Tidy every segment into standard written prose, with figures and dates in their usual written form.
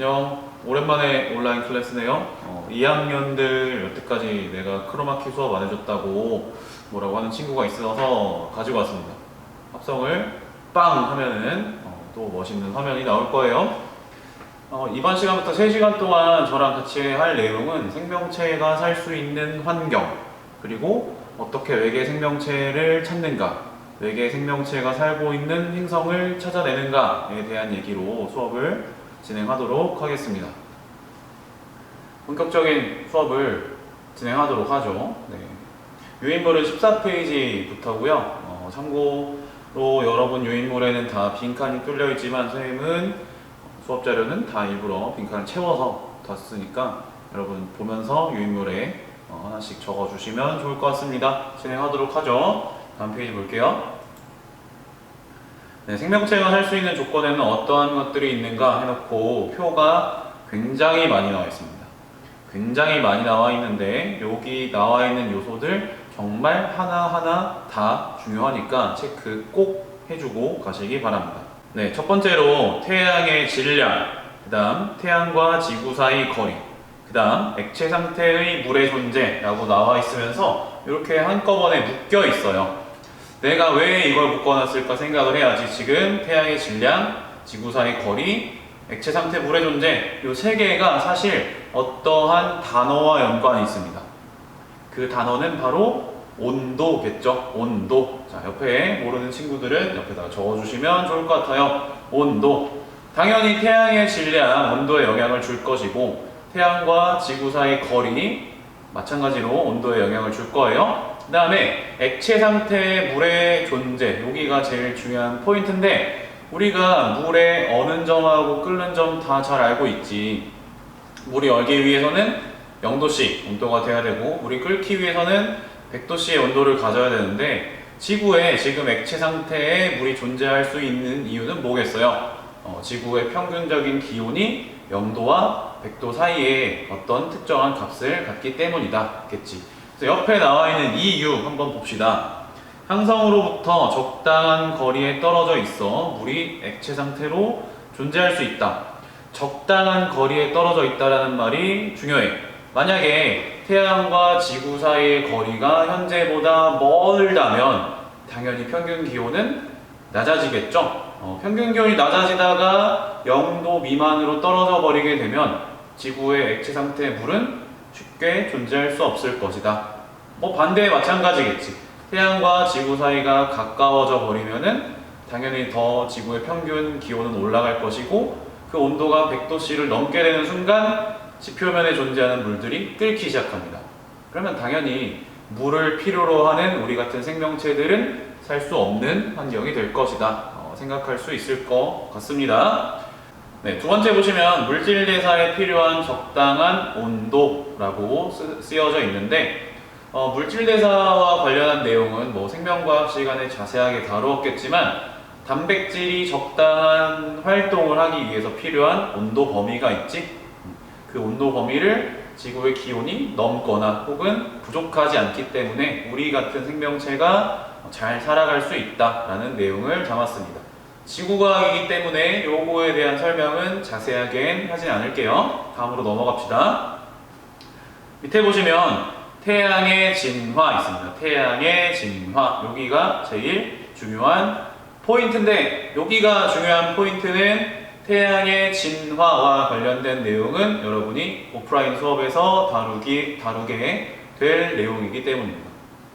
안녕. 오랜만에 온라인 클래스네요. 2학년들 여태까지 내가 크로마키 수업 안 해줬다고 뭐라고 하는 친구가 있어서 가지고 왔습니다. 합성을 빵 하면은 또 멋있는 화면이 나올 거예요. 이번 시간부터 3시간 동안 저랑 같이 할 내용은 생명체가 살 수 있는 환경, 그리고 어떻게 외계 생명체를 찾는가, 외계 생명체가 살고 있는 행성을 찾아내는가에 대한 얘기로 수업을 진행하도록 하겠습니다. 본격적인 수업을 진행하도록 하죠. 네. 유인물은 14페이지부터고요. 참고로 여러분 유인물에는 다 빈칸이 뚫려 있지만 선생님은 수업 자료는 다 일부러 빈칸을 채워서 뒀으니까 여러분 보면서 유인물에 하나씩 적어주시면 좋을 것 같습니다. 진행하도록 하죠. 다음 페이지 볼게요. 네, 생명체가 살 수 있는 조건에는 어떠한 것들이 있는가 해놓고 표가 굉장히 많이 나와 있습니다. 굉장히 많이 나와 있는데 여기 나와 있는 요소들 정말 하나하나 다 중요하니까 체크 꼭 해주고 가시기 바랍니다. 네, 첫 번째로 태양의 질량, 그 다음 태양과 지구 사이 거리, 그 다음 액체 상태의 물의 존재라고 나와 있으면서 이렇게 한꺼번에 묶여 있어요. 내가 왜 이걸 묶어놨을까 생각을 해야지. 지금 태양의 질량, 지구 사이 거리, 액체 상태 물의 존재, 이 세 개가 사실 어떠한 단어와 연관이 있습니다. 그 단어는 바로 온도겠죠. 온도. 자, 옆에 모르는 친구들은 옆에다가 적어주시면 좋을 것 같아요. 온도. 당연히 태양의 질량, 온도에 영향을 줄 것이고, 태양과 지구 사이 거리, 마찬가지로 온도에 영향을 줄 거예요. 그 다음에 액체 상태의 물의 존재, 여기가 제일 중요한 포인트인데, 우리가 물의 어는 점하고 끓는 점 다 잘 알고 있지. 물이 얼기 위해서는 0도씨 온도가 돼야 되고, 물이 끓기 위해서는 100도씨의 온도를 가져야 되는데, 지구에 지금 액체 상태에 물이 존재할 수 있는 이유는 뭐겠어요? 지구의 평균적인 기온이 0도와 100도 사이에 어떤 특정한 값을 갖기 때문이다 겠지. 그래서 옆에 나와 있는 이유 한번 봅시다. 항성으로부터 적당한 거리에 떨어져 있어 물이 액체 상태로 존재할 수 있다. 적당한 거리에 떨어져 있다라는 말이 중요해. 만약에 태양과 지구 사이의 거리가 현재보다 멀다면 당연히 평균 기온은 낮아지겠죠. 평균 기온이 낮아지다가 0도 미만으로 떨어져 버리게 되면 지구의 액체 상태의 물은 쉽게 존재할 수 없을 것이다. 반대에 마찬가지겠지. 태양과 지구 사이가 가까워져 버리면은 당연히 더 지구의 평균 기온은 올라갈 것이고, 그 온도가 100도씨를 넘게 되는 순간 지표면에 존재하는 물들이 끓기 시작합니다. 그러면 당연히 물을 필요로 하는 우리 같은 생명체들은 살 수 없는 환경이 될 것이다. 생각할 수 있을 것 같습니다. 네, 두 번째 보시면 물질 대사에 필요한 적당한 온도라고 쓰여져 있는데, 물질 대사와 관련한 내용은 생명과학 시간에 자세하게 다루었겠지만, 단백질이 적당한 활동을 하기 위해서 필요한 온도 범위가 있지. 그 온도 범위를 지구의 기온이 넘거나 혹은 부족하지 않기 때문에 우리 같은 생명체가 잘 살아갈 수 있다라는 내용을 담았습니다. 지구과학이기 때문에 요거에 대한 설명은 자세하게 하진 않을게요. 다음으로 넘어갑시다. 밑에 보시면 태양의 진화 있습니다. 태양의 진화, 여기가 제일 중요한 포인트인데, 여기가 중요한 포인트는 태양의 진화와 관련된 내용은 여러분이 오프라인 수업에서 다루게 될 내용이기 때문입니다.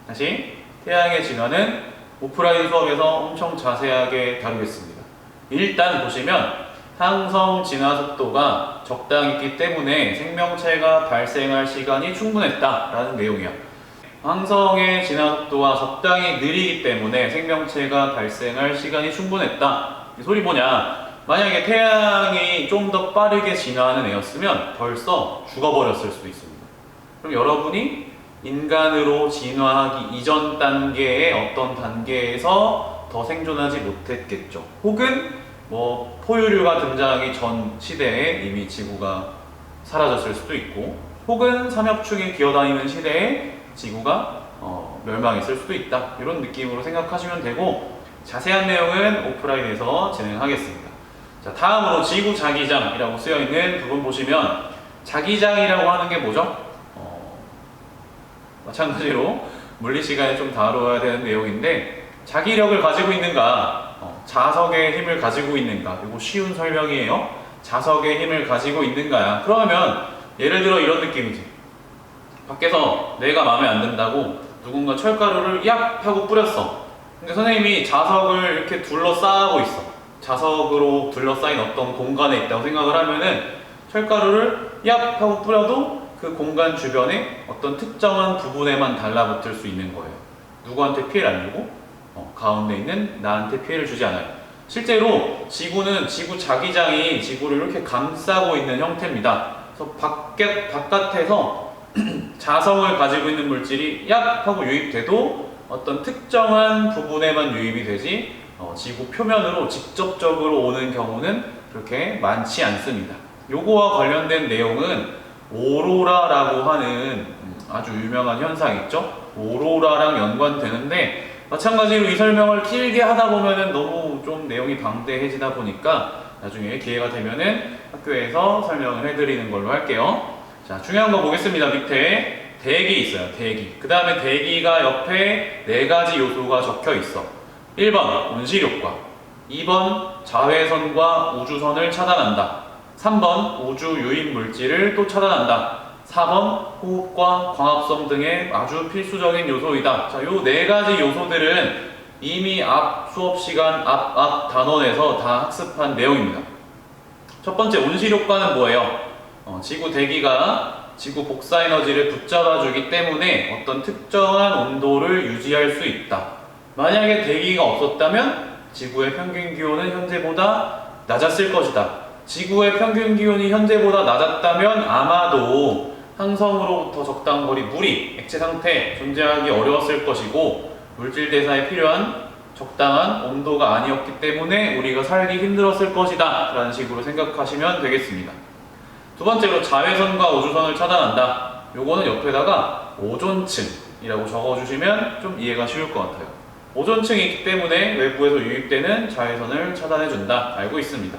다시, 태양의 진화는 오프라인 수업에서 엄청 자세하게 다루겠습니다. 일단 보시면 항성 진화 속도가 적당했기 때문에 생명체가 발생할 시간이 충분했다라는 내용이야. 항성의 진화 속도가 적당히 느리기 때문에 생명체가 발생할 시간이 충분했다. 이 소리 뭐냐? 만약에 태양이 좀 더 빠르게 진화하는 애였으면 벌써 죽어버렸을 수도 있습니다. 그럼 여러분이 인간으로 진화하기 이전 단계의 어떤 단계에서 더 생존하지 못했겠죠. 혹은 포유류가 등장하기 전 시대에 이미 지구가 사라졌을 수도 있고, 혹은 삼엽충이 기어다니는 시대에 지구가 멸망했을 수도 있다. 이런 느낌으로 생각하시면 되고, 자세한 내용은 오프라인에서 진행하겠습니다. 자, 다음으로 지구 자기장이라고 쓰여 있는 부분 보시면 자기장이라고 하는 게 뭐죠? 마찬가지로 물리 시간에 좀 다뤄야 되는 내용인데 자기력을 가지고 있는가, 자석의 힘을 가지고 있는가. 이거 쉬운 설명이에요. 자석의 힘을 가지고 있는가야. 그러면 예를 들어 이런 느낌이지. 밖에서 내가 마음에 안 든다고 누군가 철가루를 얍 하고 뿌렸어. 근데 선생님이 자석을 이렇게 둘러싸고 있어. 자석으로 둘러싸인 어떤 공간에 있다고 생각을 하면은 철가루를 얍 하고 뿌려도 그 공간 주변에 어떤 특정한 부분에만 달라붙을 수 있는 거예요. 누구한테 피해를 안 주고 가운데 있는 나한테 피해를 주지 않아요. 실제로 지구는 지구 자기장이 지구를 이렇게 감싸고 있는 형태입니다. 그래서 바깥에서 자성을 가지고 있는 물질이 약 하고 유입돼도 어떤 특정한 부분에만 유입이 되지 지구 표면으로 직접적으로 오는 경우는 그렇게 많지 않습니다. 요거와 관련된 내용은 오로라라고 하는 아주 유명한 현상 있죠? 오로라랑 연관되는데 마찬가지로 이 설명을 길게 하다 보면은 너무 좀 내용이 방대해지다 보니까 나중에 기회가 되면은 학교에서 설명을 해드리는 걸로 할게요. 자, 중요한 거 보겠습니다. 밑에 대기 있어요. 대기. 그 다음에 대기가 옆에 4가지 요소가 적혀 있어. 1번 온실효과, 2번 자외선과 우주선을 차단한다, 3번 우주 유인 물질을 또 차단한다, 4번 호흡과 광합성 등의 아주 필수적인 요소이다. 자, 요 4가지 요소들은 이미 앞 수업 시간 앞 단원에서 다 학습한 내용입니다. 첫 번째 온실효과는 뭐예요? 지구 대기가 지구 복사에너지를 붙잡아주기 때문에 어떤 특정한 온도를 유지할 수 있다. 만약에 대기가 없었다면 지구의 평균 기온은 현재보다 낮았을 것이다. 지구의 평균 기온이 현재보다 낮았다면 아마도 항성으로부터 적당한 거리 물이 액체 상태에 존재하기 어려웠을 것이고 물질 대사에 필요한 적당한 온도가 아니었기 때문에 우리가 살기 힘들었을 것이다 라는 식으로 생각하시면 되겠습니다. 두 번째로 자외선과 우주선을 차단한다. 요거는 옆에다가 오존층이라고 적어주시면 좀 이해가 쉬울 것 같아요. 오존층이 있기 때문에 외부에서 유입되는 자외선을 차단해준다. 알고 있습니다.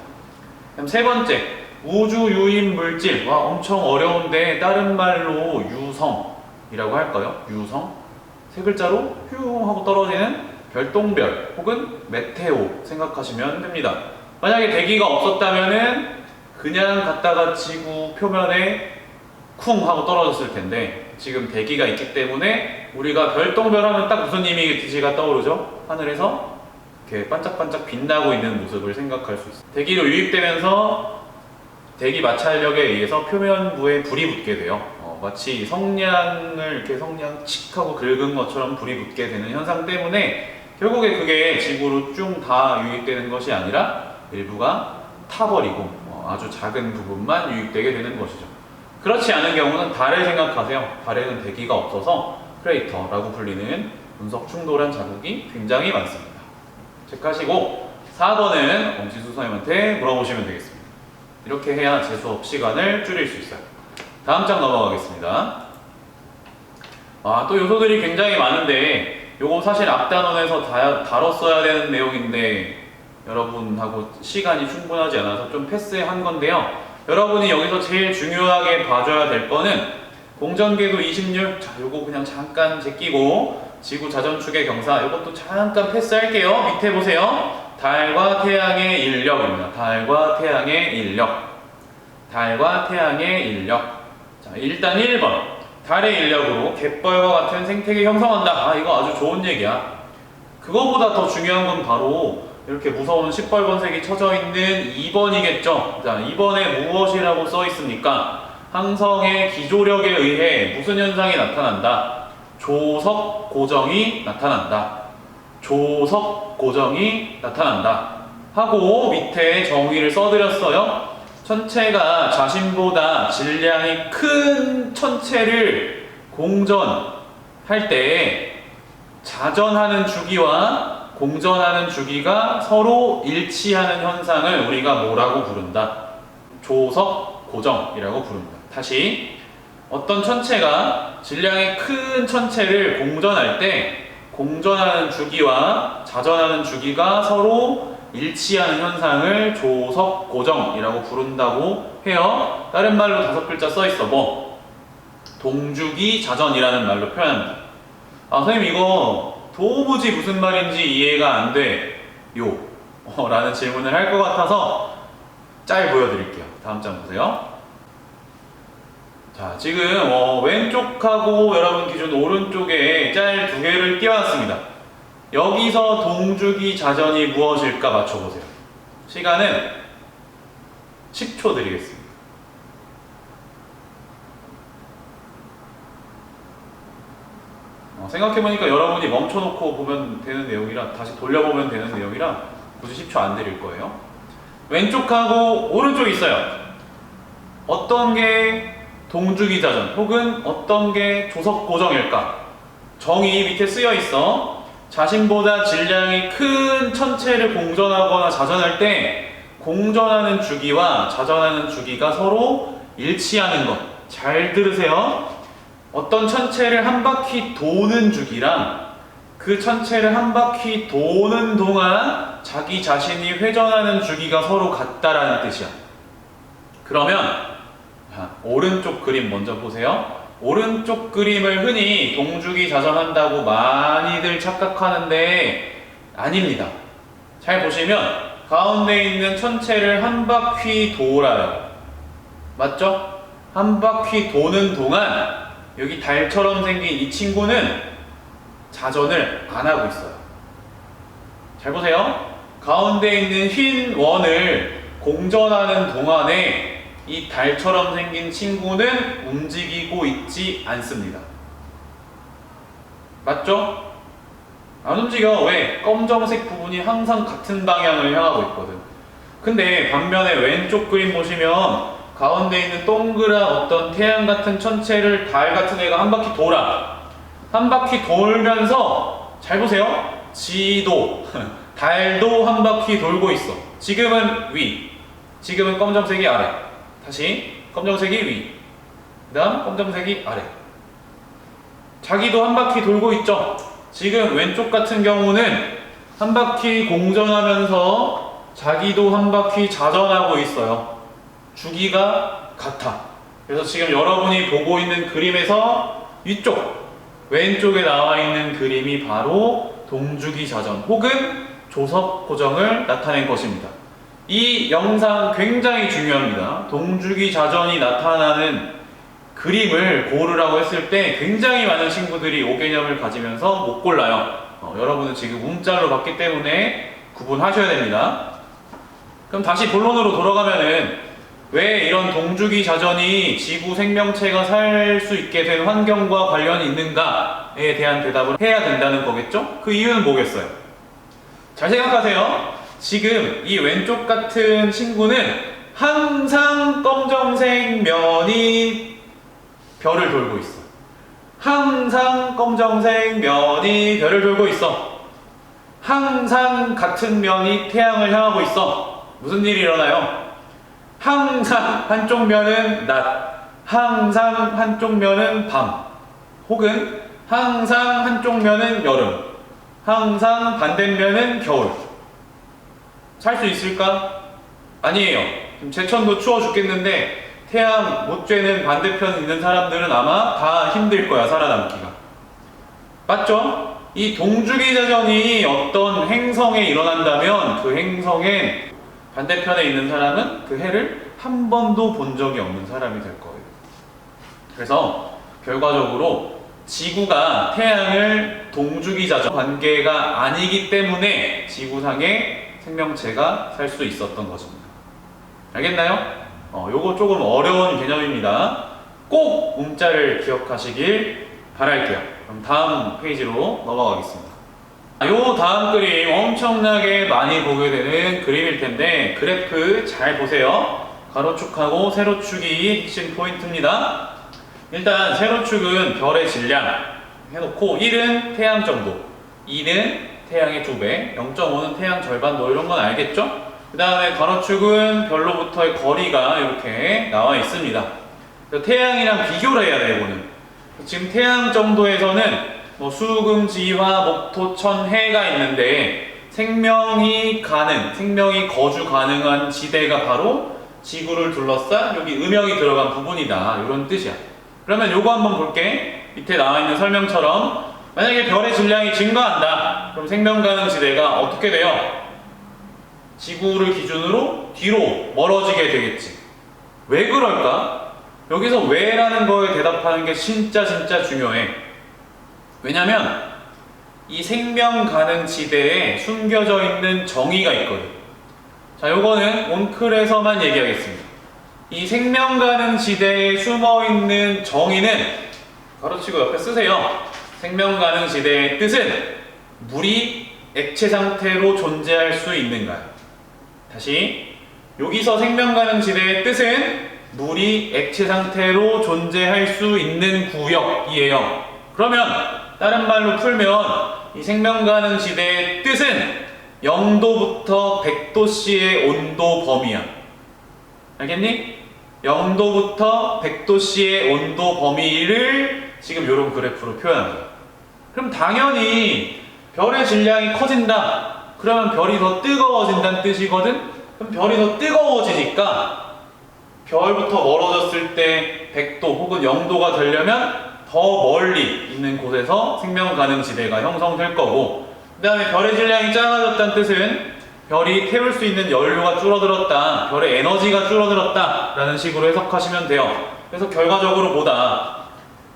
그럼 세 번째, 우주 유인 물질. 와, 엄청 어려운데 다른 말로 유성이라고 할까요? 유성? 세 글자로 휴 하고 떨어지는 별똥별 혹은 메테오 생각하시면 됩니다. 만약에 대기가 없었다면은 그냥 갔다가 지구 표면에 쿵 하고 떨어졌을 텐데 지금 대기가 있기 때문에 우리가 별똥별 하면 딱 무슨 이미지가 떠오르죠? 하늘에서 이렇게 반짝반짝 빛나고 있는 모습을 생각할 수 있어요. 대기로 유입되면서 대기 마찰력에 의해서 표면부에 불이 붙게 돼요. 마치 성냥을 이렇게 성냥 칙 하고 긁은 것처럼 불이 붙게 되는 현상 때문에 결국에 그게 지구로 쭉 다 유입되는 것이 아니라 일부가 타버리고 아주 작은 부분만 유입되게 되는 것이죠. 그렇지 않은 경우는 달을 생각하세요. 달에는 대기가 없어서 크레이터라고 불리는 운석 충돌한 자국이 굉장히 많습니다. 체크하시고 4번은 엄지수 선생님한테 물어보시면 되겠습니다. 이렇게 해야 제 수업 시간을 줄일 수 있어요. 다음 장 넘어가겠습니다. 또 요소들이 굉장히 많은데 요거 사실 앞단원에서 다뤘어야 되는 내용인데 여러분하고 시간이 충분하지 않아서 좀 패스한 건데요. 여러분이 여기서 제일 중요하게 봐줘야 될 거는 공전궤도 이심률. 자, 요거 그냥 잠깐 제끼고 지구 자전축의 경사 요것도 잠깐 패스할게요. 밑에 보세요. 달과 태양의 인력입니다. 달과 태양의 인력. 달과 태양의 인력. 자, 일단 1번. 달의 인력으로 갯벌과 같은 생태계 형성한다. 이거 아주 좋은 얘기야. 그거보다 더 중요한 건 바로 이렇게 무서운 시뻘건색이 쳐져 있는 2번이겠죠. 자, 2번에 무엇이라고 써 있습니까? 항성의 기조력에 의해 무슨 현상이 나타난다? 조석 고정이 나타난다. 조석 고정이 나타난다. 하고 밑에 정의를 써드렸어요. 천체가 자신보다 질량이 큰 천체를 공전할 때 자전하는 주기와 공전하는 주기가 서로 일치하는 현상을 우리가 뭐라고 부른다? 조석 고정이라고 부릅니다. 다시, 어떤 천체가 질량이 큰 천체를 공전할 때 공전하는 주기와 자전하는 주기가 서로 일치하는 현상을 조석 고정이라고 부른다고 해요. 다른 말로 5글자 써 있어. 뭐? 동주기 자전이라는 말로 표현합니다. 아, 선생님 이거 도무지 무슨 말인지 이해가 안 돼요. 라는 질문을 할 것 같아서 짤 보여드릴게요. 다음 장 보세요. 자, 지금 왼쪽하고 여러분 기준 오른쪽에 짤 2개를 띄워놨습니다. 여기서 동주기 자전이 무엇일까 맞춰보세요. 시간은 10초 드리겠습니다. 생각해보니까 여러분이 멈춰놓고 보면 되는 내용이라, 다시 돌려보면 되는 내용이라 굳이 10초 안 드릴 거예요. 왼쪽하고 오른쪽이 있어요. 어떤 게 동주기 자전 혹은 어떤 게 조석 고정일까? 정이 밑에 쓰여 있어. 자신보다 질량이 큰 천체를 공전하거나 자전할 때 공전하는 주기와 자전하는 주기가 서로 일치하는 것. 잘 들으세요. 어떤 천체를 한 바퀴 도는 주기랑 그 천체를 한 바퀴 도는 동안 자기 자신이 회전하는 주기가 서로 같다라는 뜻이야. 그러면 오른쪽 그림 먼저 보세요. 오른쪽 그림을 흔히 동주기 자전한다고 많이들 착각하는데 아닙니다. 잘 보시면 가운데 있는 천체를 한 바퀴 돌아요. 맞죠? 한 바퀴 도는 동안 여기 달처럼 생긴 이 친구는 자전을 안 하고 있어요. 잘 보세요. 가운데 있는 흰 원을 공전하는 동안에 이 달처럼 생긴 친구는 움직이고 있지 않습니다. 맞죠? 안 움직여. 왜? 검정색 부분이 항상 같은 방향을 향하고 있거든. 근데 반면에 왼쪽 그림 보시면 가운데 있는 동그란 어떤 태양 같은 천체를 달 같은 애가 한 바퀴 돌아. 한 바퀴 돌면서 잘 보세요. 지도, 달도 한 바퀴 돌고 있어. 지금은 위, 지금은 검정색이 아래. 다시 검정색이 위, 그 다음 검정색이 아래. 자기도 한 바퀴 돌고 있죠. 지금 왼쪽 같은 경우는 한 바퀴 공전하면서 자기도 한 바퀴 자전하고 있어요. 주기가 같아. 그래서 지금 여러분이 보고 있는 그림에서 위쪽 왼쪽에 나와 있는 그림이 바로 동주기 자전 혹은 조석 고정을 나타낸 것입니다. 이 영상 굉장히 중요합니다. 동주기 자전이 나타나는 그림을 고르라고 했을 때 굉장히 많은 친구들이 오개념을 가지면서 못 골라요. 여러분은 지금 움짤로 봤기 때문에 구분하셔야 됩니다. 그럼 다시 본론으로 돌아가면은 왜 이런 동주기 자전이 지구 생명체가 살 수 있게 된 환경과 관련이 있는가에 대한 대답을 해야 된다는 거겠죠? 그 이유는 뭐겠어요? 잘 생각하세요. 지금 이 왼쪽 같은 친구는 항상 검정색 면이 별을 돌고 있어. 항상 검정색 면이 별을 돌고 있어. 항상 같은 면이 태양을 향하고 있어. 무슨 일이 일어나요? 항상 한쪽 면은 낮, 항상 한쪽 면은 밤, 혹은 항상 한쪽 면은 여름, 항상 반대면은 겨울. 살 수 있을까? 아니에요. 지금 제천도 추워 죽겠는데 태양 못 쬐는 반대편 있는 사람들은 아마 다 힘들 거야, 살아남기가. 맞죠? 이 동주기 자전이 어떤 행성에 일어난다면 그 행성엔 반대편에 있는 사람은 그 해를 한 번도 본 적이 없는 사람이 될 거예요. 그래서 결과적으로 지구가 태양을 동주기 자전 관계가 아니기 때문에 지구상에 생명체가 살 수 있었던 것입니다. 알겠나요? 요거 조금 어려운 개념입니다. 꼭 움짤을 기억하시길 바랄게요. 그럼 다음 페이지로 넘어가겠습니다. 요 다음 그림 엄청나게 많이 보게 되는 그림일 텐데 그래프 잘 보세요. 가로축하고 세로축이 핵심 포인트입니다. 일단 세로축은 별의 질량 해놓고 1은 태양 정도, 2는 태양의 2배, 0.5는 태양 절반, 뭐 이런 건 알겠죠? 그 다음에 가로축은 별로부터의 거리가 이렇게 나와 있습니다. 태양이랑 비교를 해야 돼요, 이거는. 지금 태양 정도에서는 뭐 수금, 지화, 목토, 천, 해가 있는데 생명이 거주 가능한 지대가 바로 지구를 둘러싼 여기 음영이 들어간 부분이다. 이런 뜻이야. 그러면 요거 한번 볼게. 밑에 나와 있는 설명처럼 만약에 별의 질량이 증가한다. 그럼 생명 가능 지대가 어떻게 돼요? 지구를 기준으로 뒤로 멀어지게 되겠지. 왜 그럴까? 여기서 왜라는 거에 대답하는 게 진짜 중요해. 왜냐면 이 생명 가능 지대에 숨겨져 있는 정의가 있거든. 자, 요거는 온클에서만 얘기하겠습니다. 이 생명 가능 지대에 숨어 있는 정의는 가로치고 옆에 쓰세요. 생명 가능 지대의 뜻은 물이 액체 상태로 존재할 수 있는가요? 다시, 여기서 생명 가능 지대의 뜻은 물이 액체 상태로 존재할 수 있는 구역이에요. 그러면 다른 말로 풀면 이 생명 가능 지대의 뜻은 0도부터 100도씨의 온도 범위야. 알겠니? 0도부터 100도씨의 온도 범위를 지금 이런 그래프로 표현합니다. 그럼 당연히 별의 질량이 커진다. 그러면 별이 더 뜨거워진다는 뜻이거든? 그럼 별이 더 뜨거워지니까 별부터 멀어졌을 때 100도 혹은 0도가 되려면 더 멀리 있는 곳에서 생명 가능 지대가 형성될 거고, 그 다음에 별의 질량이 작아졌다는 뜻은 별이 태울 수 있는 연료가 줄어들었다, 별의 에너지가 줄어들었다 라는 식으로 해석하시면 돼요. 그래서 결과적으로 뭐다?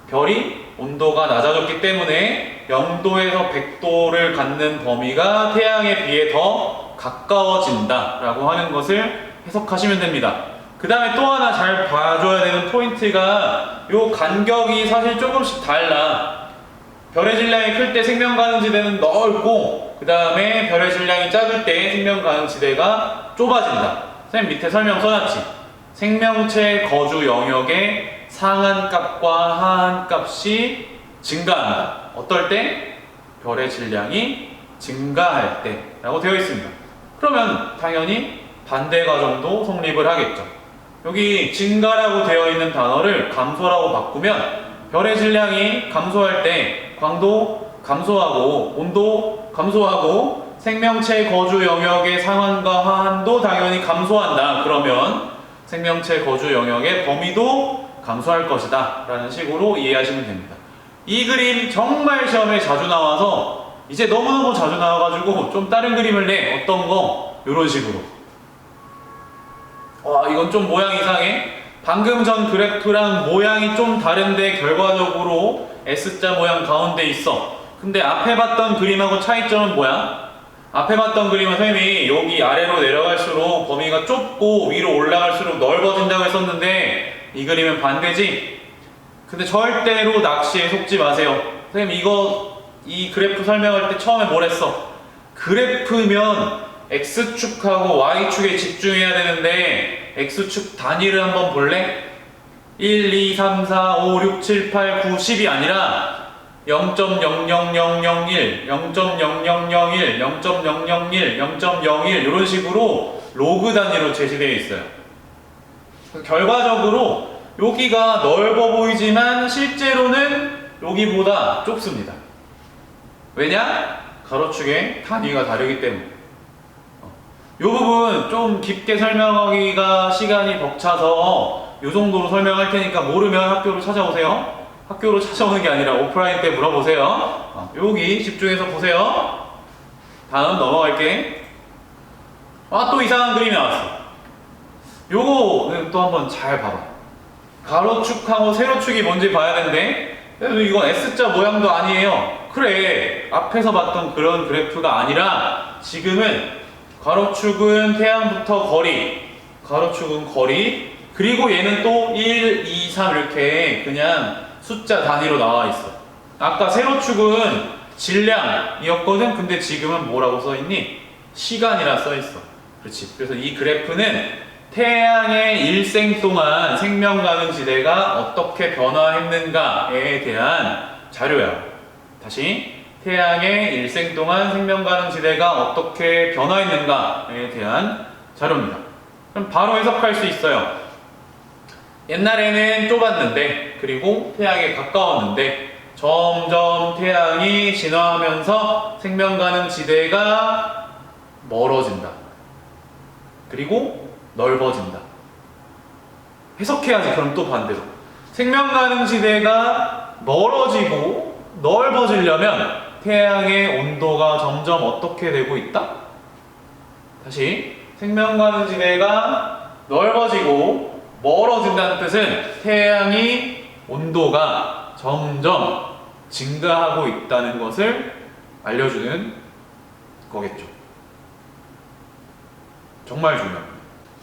별이 온도가 낮아졌기 때문에 0도에서 100도를 갖는 범위가 태양에 비해 더 가까워진다 라고 하는 것을 해석하시면 됩니다. 그 다음에 또 하나 잘 봐줘야 되는 포인트가 요 간격이 사실 조금씩 달라. 별의 질량이 클 때 생명 가능 지대는 넓고, 그 다음에 별의 질량이 작을 때 생명 가능 지대가 좁아진다. 선생님 밑에 설명 써놨지? 생명체 거주 영역의 상한값과 하한값이 증가한다. 어떨 때? 별의 질량이 증가할 때 라고 되어 있습니다. 그러면 당연히 반대 과정도 성립을 하겠죠. 여기 증가라고 되어 있는 단어를 감소라고 바꾸면 별의 질량이 감소할 때 광도 감소하고 온도 감소하고 생명체 거주 영역의 상한과 하한도 당연히 감소한다. 그러면 생명체 거주 영역의 범위도 감소할 것이다 라는 식으로 이해하시면 됩니다. 이 그림 정말 시험에 자주 나와서 이제 너무너무 자주 나와가지고 좀 다른 그림을 내. 어떤 거? 이런 식으로. 와, 이건 좀 모양 이상해. 방금 전 그래프랑 모양이 좀 다른데 결과적으로 S자 모양 가운데 있어. 근데 앞에 봤던 그림하고 차이점은 뭐야? 앞에 봤던 그림은 선생님이 여기 아래로 내려갈수록 범위가 좁고 위로 올라갈수록 넓어진다고 했었는데 이 그림은 반대지? 근데 절대로 낚시에 속지 마세요. 선생님 이 그래프 설명할 때 처음에 뭘 했어? 그래프면 X축하고 Y축에 집중해야 되는데 X축 단위를 한번 볼래? 1, 2, 3, 4, 5, 6, 7, 8, 9, 10이 아니라 0.00001, 0.0001, 0.001, 0.01 이런 식으로 로그 단위로 제시되어 있어요. 결과적으로 여기가 넓어 보이지만 실제로는 여기보다 좁습니다. 왜냐? 가로축의 단위가 다르기 때문에. 이 부분 좀 깊게 설명하기가 시간이 벅차서 이 정도로 설명할 테니까 모르면 학교로 찾아오세요. 학교로 찾아오는 게 아니라 오프라인 때 물어보세요. 여기 집중해서 보세요. 다음 넘어갈게. 또 이상한 그림이 나왔어. 요거는 또 한번 잘 봐봐. 가로축하고 세로축이 뭔지 봐야 되는데 그래도 이건 S자 모양도 아니에요. 그래, 앞에서 봤던 그런 그래프가 아니라 지금은 가로축은 태양부터 거리, 가로축은 거리, 그리고 얘는 또 1, 2, 3 이렇게 그냥 숫자 단위로 나와 있어. 아까 세로축은 질량이었거든. 근데 지금은 뭐라고 써있니? 시간이라 써있어. 그렇지. 그래서 이 그래프는 태양의 일생 동안 생명 가능 지대가 어떻게 변화했는가에 대한 자료야. 다시, 태양의 일생 동안 생명 가능 지대가 어떻게 변화했는가에 대한 자료입니다. 그럼 바로 해석할 수 있어요. 옛날에는 좁았는데, 그리고 태양에 가까웠는데, 점점 태양이 진화하면서 생명 가능 지대가 멀어진다. 그리고 넓어진다. 해석해야지. 그럼 또 반대로. 생명가능지대가 멀어지고 넓어지려면 태양의 온도가 점점 어떻게 되고 있다? 다시. 생명가능지대가 넓어지고 멀어진다는 뜻은 태양이 온도가 점점 증가하고 있다는 것을 알려주는 거겠죠. 정말 중요합니다.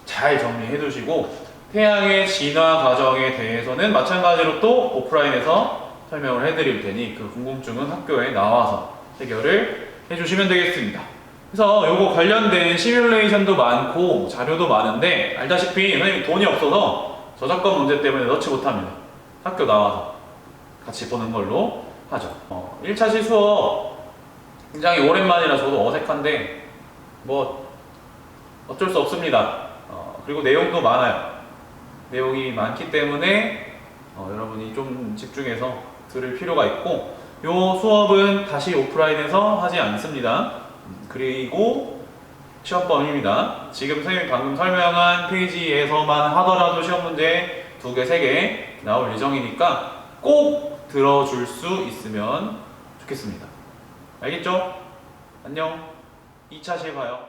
잘 정리해 두시고 태양의 진화 과정에 대해서는 마찬가지로 또 오프라인에서 설명을 해드릴 테니 그 궁금증은 학교에 나와서 해결을 해주시면 되겠습니다. 그래서 요거 관련된 시뮬레이션도 많고 자료도 많은데 알다시피 선생님이 돈이 없어서 저작권 문제 때문에 넣지 못합니다. 학교 나와서 같이 보는 걸로 하죠. 1차 시수업 굉장히 오랜만이라 저도 어색한데 뭐 어쩔 수 없습니다. 그리고 내용도 많아요. 내용이 많기 때문에 여러분이 좀 집중해서 들을 필요가 있고 요 수업은 다시 오프라인에서 하지 않습니다. 그리고 시험 범위입니다. 지금 선생님이 방금 설명한 페이지에서만 하더라도 시험 문제 2개, 3개 나올 예정이니까 꼭 들어줄 수 있으면 좋겠습니다. 알겠죠? 안녕. 2차 시에 봐요.